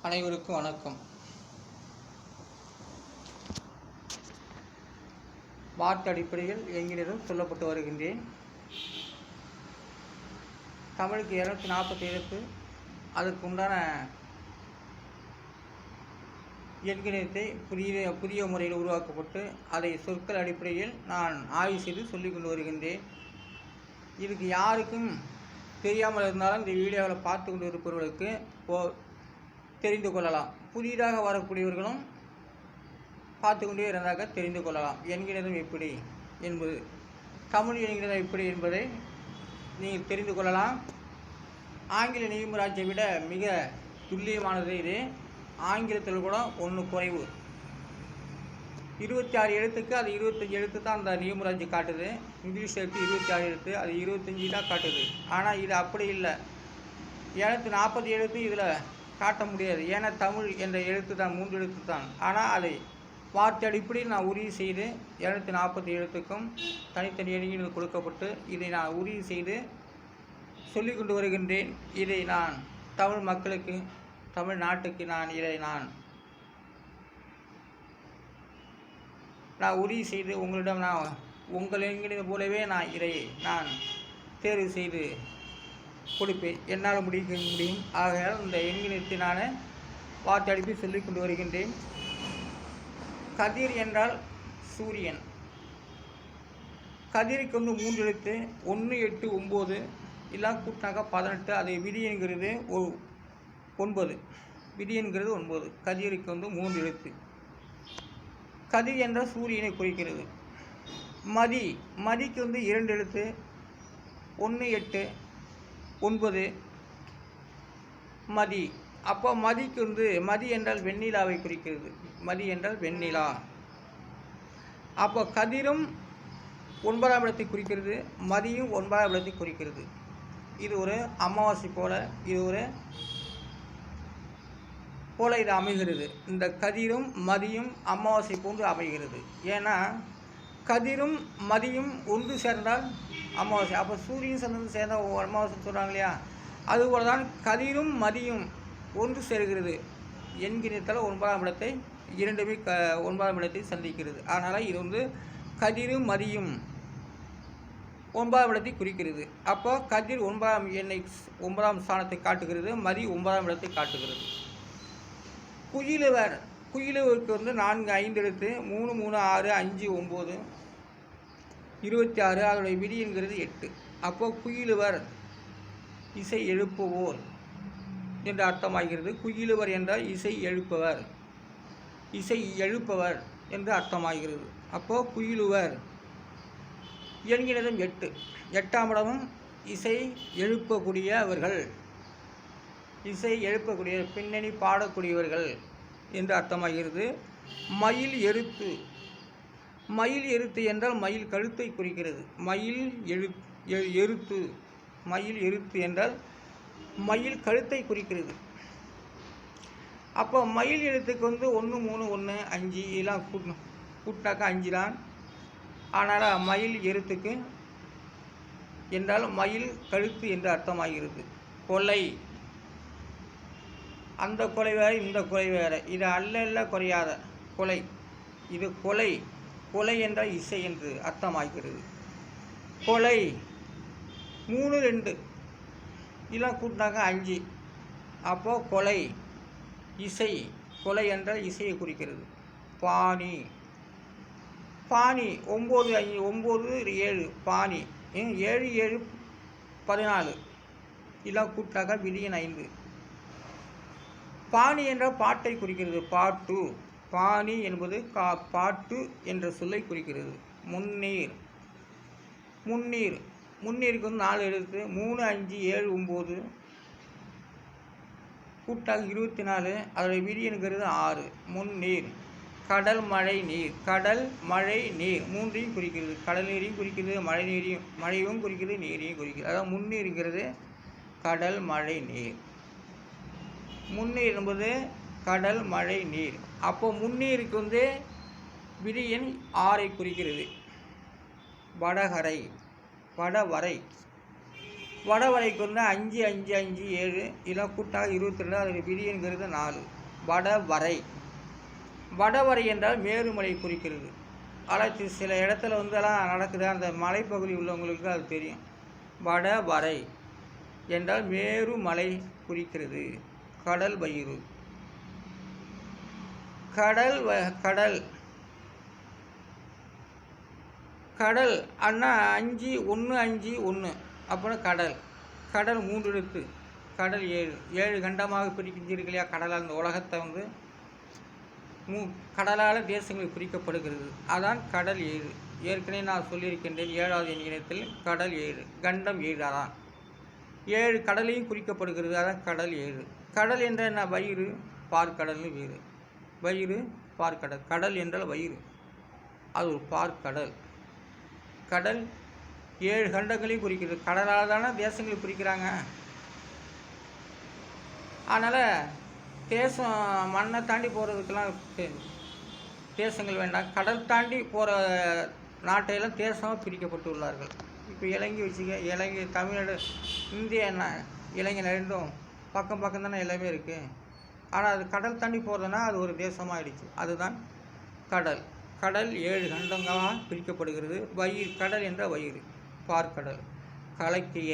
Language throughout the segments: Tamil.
அனைவருக்கும் வணக்கம். வார்த்தை அடிப்படையில் எங்கிலும் சொல்லப்பட்டு வருகின்றேன். தமிழுக்கு 240 எழுத்து, அதுக்கு உண்டான எண்கணிதத்தை புதிய முறையில் உருவாக்கப்பட்டு அதை சொற்கள் அடிப்படையில் நான் ஆய்வு செய்து சொல்லிக் கொண்டு வருகின்றேன். இதுக்கு யாருக்கும் தெரியாமல் இருந்தாலும் இந்த வீடியோவில் பார்த்து கொண்டு இருப்பவர்களுக்கு தெரிந்து கொள்ளலாம். புதிதாக வரக்கூடியவர்களும் பார்த்து கொண்டே இருந்தாக தெரிந்து கொள்ளலாம். என்கிறம் எப்படி என்பது, தமிழ் என்கிறம் எப்படி என்பதை நீங்கள் தெரிந்து கொள்ளலாம். ஆங்கில நியூமராட்சியை விட மிக துல்லியமானது இது. ஆங்கிலத்தில் கூட ஒன்று குறைவு. 26 எழுத்துக்கு அது 25 எழுத்து தான் அந்த நியூமராட்சி காட்டுது. இங்கிலீஷ் எழுத்து 26 எழுத்து, அது 25 தான் காட்டுது. ஆனால் இது அப்படி இல்லை. 240 எழுத்து இதில் காட்ட முடியாது. ஏன்னா தமிழ் என்ற எழுத்து தான் 3 எழுத்து தான். ஆனால் அதை வார்த்தை அடிப்படையில் நான் உறுதி செய்து 240 எழுத்துக்கும் தனித்தனி எண்ணிக்கையில் கொடுக்கப்பட்டு இதை நான் உறுதி செய்து சொல்லிக் கொண்டு வருகின்றேன். இதை நான் தமிழ் மக்களுக்கு, தமிழ்நாட்டுக்கு இதை நான் உறுதி செய்து உங்களிடம் உங்கள் என்கிறது போலவே இதை நான் தேர்வு செய்து கொடுப்பேன். என்னால் முடியும். ஆகையால் இந்த எண்கிணத்தை நான் வார்த்தை அடிப்பை சொல்லிக் கொண்டு வருகின்றேன். கதிர் என்றால் சூரியன். கதிருக்கு 3 எழுத்து, 1, 8, 9 எல்லாம் கூட்டினாக்கா 18. அது விதி என்கிறது 9. விதி என்கிறது 9. கதிருக்கு 3 எழுத்து. கதிர் என்றால் சூரியனை குறிக்கிறது. மதிக்கு 2 எழுத்து, 1, 8, 9 மதி. அப்போ மதிக்கு மதி என்றால் வெண்ணிலாவை குறிக்கிறது. மதி என்றால் வெண்ணிலா. அப்போ கதிரும் 9ஆம் இடத்தை குறிக்கிறது, மதியும் 9ஆம் இடத்தை குறிக்கிறது. இது ஒரு அமாவாசை போல இது அமைகிறது. இந்த கதிரும் மதியும் அமாவாசை போன்று அமைகிறது. ஏன்னா கதிரும் மதியும் ஒன்று சேர்ந்தால் அமாவாசை. அப்போ சூரியன் சந்திரன் சேர்ந்த அமாவாசை சொல்கிறாங்க இல்லையா, அதுபோல தான் கதிரும் மதியும் ஒன்று சேர்கிறது. என்கிணத்தில் 9ஆம் இடத்தை இரண்டுமே 9ஆம் இடத்தை சந்திக்கிறது. அதனால் இது கதிரும் மதியும் 9ஆம் இடத்தை குறிக்கிறது. அப்போ கதிர் 9ஆம் ஸ்தானத்தை காட்டுகிறது, மதி 9ஆம் இடத்தை காட்டுகிறது. குயிலுவருக்கு 4, 5 எழுத்து, 3, 3, 6, 5, 9, 26. அதோடைய விதி என்கிறது 8. அப்போ குயிலுவர் இசை எழுப்புவோர் என்று அர்த்தமாகிறது. குயிலுவர் என்றால் இசை எழுப்பவர் என்று அர்த்தமாகிறது. அப்போது குயிலுவர் என்கிறது 8. 8ஆம் இடமும் இசை எழுப்பக்கூடியவர்கள், இசை எழுப்பக்கூடிய பின்னணி பாடக்கூடியவர்கள் என்று அர்த்தமாகிறது. மயில் எருத்து என்றால் மயில் கழுத்தை குறிக்கிறது. மயில் எருத்து என்றால் மயில் கழுத்தை குறிக்கிறது. அப்போ மயில் எழுத்துக்கு 1, 3, 1, 5 எல்லாம் கூட்டினாக்கா 5 தான். ஆனால் மயில் எருத்துக்கு என்றால் மயில் கழுத்து என்று அர்த்தமாகிறது. கொலை, அந்த கொலை வேறு, இந்த கொலை வேறு. இது அல்ல குறையாத கொலை. இது கொலை என்றால் இசை என்று அர்த்தமாகிறது. கொலை 3, 2 எல்லாம் கூட்டினாக்கா 5. அப்போது கொலை இசை, கொலை என்றால் இசையை குறிக்கிறது. பாணி 9, 7 பாணி. 7, 7, 14 எல்லாம் கூட்டினாக்கா விதியன் 5. பாணி என்றால் பாட்டை குறிக்கிறது. பாட்டு, பாணி என்பது பாட்டு என்ற சொல்லை குறிக்கிறது. முன்னீருக்கு 4 எழுத்து, 3, 5, 7, 9 கூட்டாக 24. அதோடைய விதி என்கிறது 6. முன்னீர். கடல் மழை நீர் 3ஐயும் குறிக்கிறது. கடல் நீரையும் குறிக்கிறது, மழையும் குறிக்கிறது, நீரையும் குறிக்கிறது. அதாவது முன்னீருங்கிறது கடல் மழை நீர். முன்னீர் என்பது கடல் மழை நீர். அப்போ முன்னீருக்கு விதி எண் 6 குறிக்கிறது. வடவரை வடவரைக்கு வந்து 5 5 5 7 இதெல்லாம் கூட்டாக 22. அதில் விதிங்கிறது 4. வடவரை. வடவரை என்றால் மேருமலை குறிக்கிறது. ஆனால் சில இடத்துல வந்து எல்லாம் நடக்குது, அந்த மலைப்பகுதி உள்ளவங்களுக்கு அது தெரியும். வடவரை என்றால் மேருமலை குறிக்கிறது. கடல் வயிறு. கடல் கடல் கடல் அண்ணா 5 1 5 1 அப்புறம் கடல். கடல் 3 எழுத்து. கடல் 7. 7 கண்டமாக பிரிக்கிருக்கு இல்லையா கடலால். இந்த உலகத்தை வந்து கடலால் தேசங்கள் பிரிக்கப்படுகிறது. அதான் கடல் 7. ஏற்கனவே நான் சொல்லியிருக்கின்றேன் 7வது எண்ணிக்கையில் கடல் 7, கண்டம் 7. அதான் 7 கடலையும் குறிக்கப்படுகிறது. அதான் கடல் 7. கடல் என்ற என்ன வயிறு, பார்க்கடல்னு வேறு. வயிறு பார்க்கடல். கடல் என்றால் வயிறு, அது ஒரு பார்க்கடல். கடல் 7 கண்டங்களையும் குறிக்கிறது. கடலால் தானே தேசங்களை பிரிக்கிறாங்க. அதனால் தேசம் மண்ணை தாண்டி போகிறதுக்கெல்லாம் தேசங்கள் வேண்டாம். கடல் தாண்டி போகிற நாட்டையெல்லாம் தேசமாக பிரிக்கப்பட்டு உள்ளார்கள். இப்போ இலங்கை வச்சுக்க, இலங்கை தமிழ்நாடு இந்திய இலங்கை ரெண்டும் பக்கம் பக்கம் தானே எல்லாமே இருக்குது. ஆனால் அது கடல் தாண்டி போகிறதுனா அது ஒரு தேசமாகிடுச்சு. அதுதான் கடல். கடல் 7 கண்டங்களாக பிரிக்கப்படுகிறது. வயிறு, கடல் என்ற வயிறு, பார்க்கடல். கலக்கிய.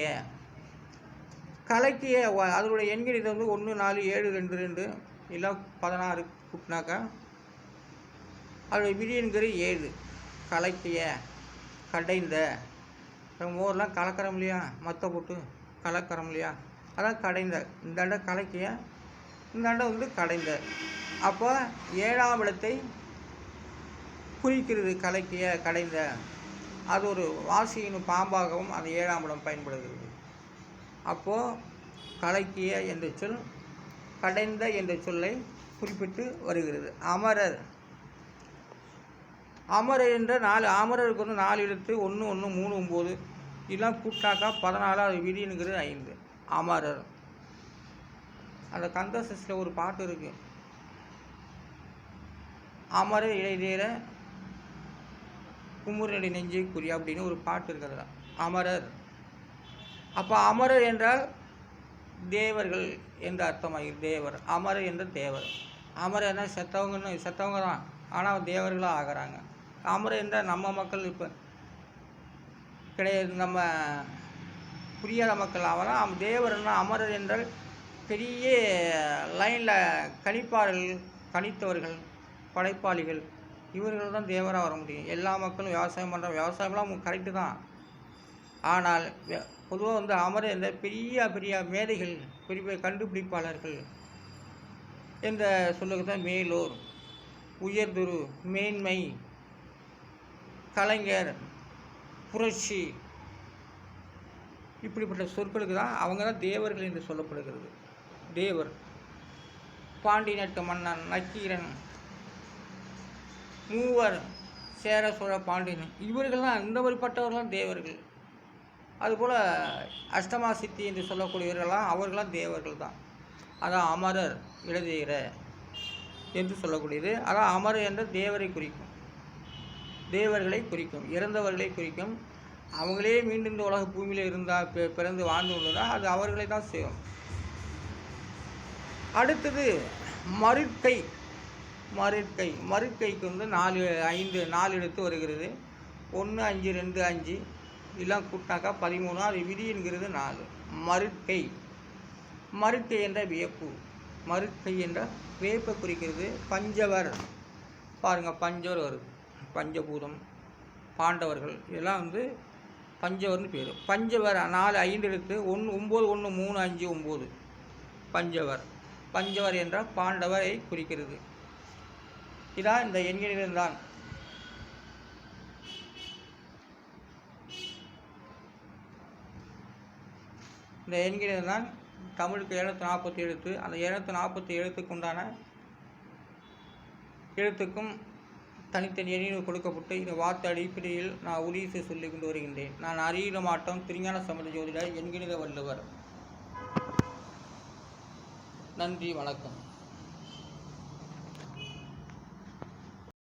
கலக்கிய அதனுடைய எண்கள் இது வந்து 1 4 7 2 2 இல்லை 16 கூட்டினாக்கா அதோடைய விதிங்கிறது 7. கலக்கிய. கடைந்த. மோர்லாம் கலக்கிறோம் இல்லையா, மற்ற போட்டு கலக்கிறோம் இல்லையா, அதான் கடைந்த. இந்த அண்டை கலக்கிய, இந்த அண்டை வந்து கடைந்த. அப்போ 7ஆம் இடத்தை குறிக்கிறது. கலக்கிய, கடைந்த. அது ஒரு வாசியின் பாம்பாகவும் அந்த 7ஆம் இடம் பயன்படுகிறது. அப்போது கலக்கிய என்ற சொல் கடைந்த என்ற சொல்லை குறிப்பிட்டு வருகிறது. அமரர். அமரர் என்ற 4 அமரருக்கு வந்து 4 எழுத்து. 1 1 3 9 இதெல்லாம் கூட்டாக்கா 14. அது விதிங்கிறது 5. அமரர். அந்த கந்தசஷ்டியில் ஒரு பாட்டு இருக்கு, அமரர் இளைதேர குமுறடி நெஞ்சை குறி அப்படின்னு ஒரு பாட்டு இருக்கிறது. அமரர். அப்போ அமரர் என்றால் தேவர்கள் என்ற அர்த்தமாகிறது. தேவர். அமரர் என்ற தேவர். அமரர் என்ன செத்தவங்க தான், ஆனால் தேவர்களாக ஆகிறாங்க. அமரர் என்றால் நம்ம மக்கள் இப்போ கிடையாது, நம்ம புரியாத மக்கள். அவனால் தேவர்னா அமரர் என்றால் பெரிய லைனில் கணிப்பாளர்கள், கணித்தவர்கள், படைப்பாளிகள், இவர்கள் தான் தேவராக வர முடியும். எல்லா மக்களும் விவசாயம் பண்ணுற விவசாயம்லாம் கரெக்டு தான். ஆனால் பொதுவாக வந்து அமரர் என்ற பெரிய பெரிய மேதைகள், பெரிய பெரிய கண்டுபிடிப்பாளர்கள் என்ற சொல்லுக்கு தான் மேலோர், உயர்துரு, மேன்மை, கலைஞர், புரட்சி, இப்படிப்பட்ட சொற்களுக்கு தான் அவங்க தான் தேவர்கள் என்று சொல்லப்படுகிறது. தேவர். பாண்டி நாட்டு மன்னன் நக்கீரன், மூவர், சேர சோழ பாண்டியன், இவர்கள் தான், இந்த மாதிரிப்பட்டவர்களாம் தேவர்கள். அதுபோல் அஷ்டமா சித்தி என்று சொல்லக்கூடியவர்களாம் அவர்களாம் தேவர்கள் தான். அதான் அமரர் இளைதேர என்று சொல்லக்கூடியது. அதான் அமரர் என்ற தேவரை குறிக்கும், தேவர்களை குறிக்கும், இறந்தவர்களை குறிக்கும். அவங்களே மீண்டும் இந்த உலக பூமியில் இருந்தால் பிறந்து வாழ்ந்து கொண்டுதான் அது அவர்களை தான் செய்யும். அடுத்தது மருட்கை. மருட்கை. மருட்கைக்கு வந்து 4 எழுத்து வருகிறது. 1 5 2 5 இதெல்லாம் கூட்டாக்கா 13. அது விதிங்கிறது 4. மருட்கை. மருட்கை என்ற வியப்பு. மருட்கை என்ற வியப்பை குறிக்கிறது. பஞ்சவர். பாருங்கள், பஞ்சவர் வருது. பஞ்சபூதம், பாண்டவர்கள், இதெல்லாம் வந்து பஞ்சவர்னு பேர். பஞ்சவர் 4 5 எழுத்து. 1 9 1 3 5 9 பஞ்சவர். பஞ்சவர் என்ற பாண்டவரை குறிக்கிறது. இதான் இந்த எண்களில்தான். இந்த எண்களில் தான் தமிழுக்கு 740 எழுத்து. அந்த 740 எழுத்துக்கு உண்டான எழுத்துக்கும் தனித்தனி எண்ணில் கொடுக்கப்பட்டு இந்த வார்த்தை அடிப்படையில் நான் உறுதி சொல்லிக் கொண்டு வருகின்றேன். நான் அறியிட மாட்டோம் திருஞான சம்பந்த ஜோதிடர் என்கிற வள்ளுவர். நன்றி, வணக்கம்.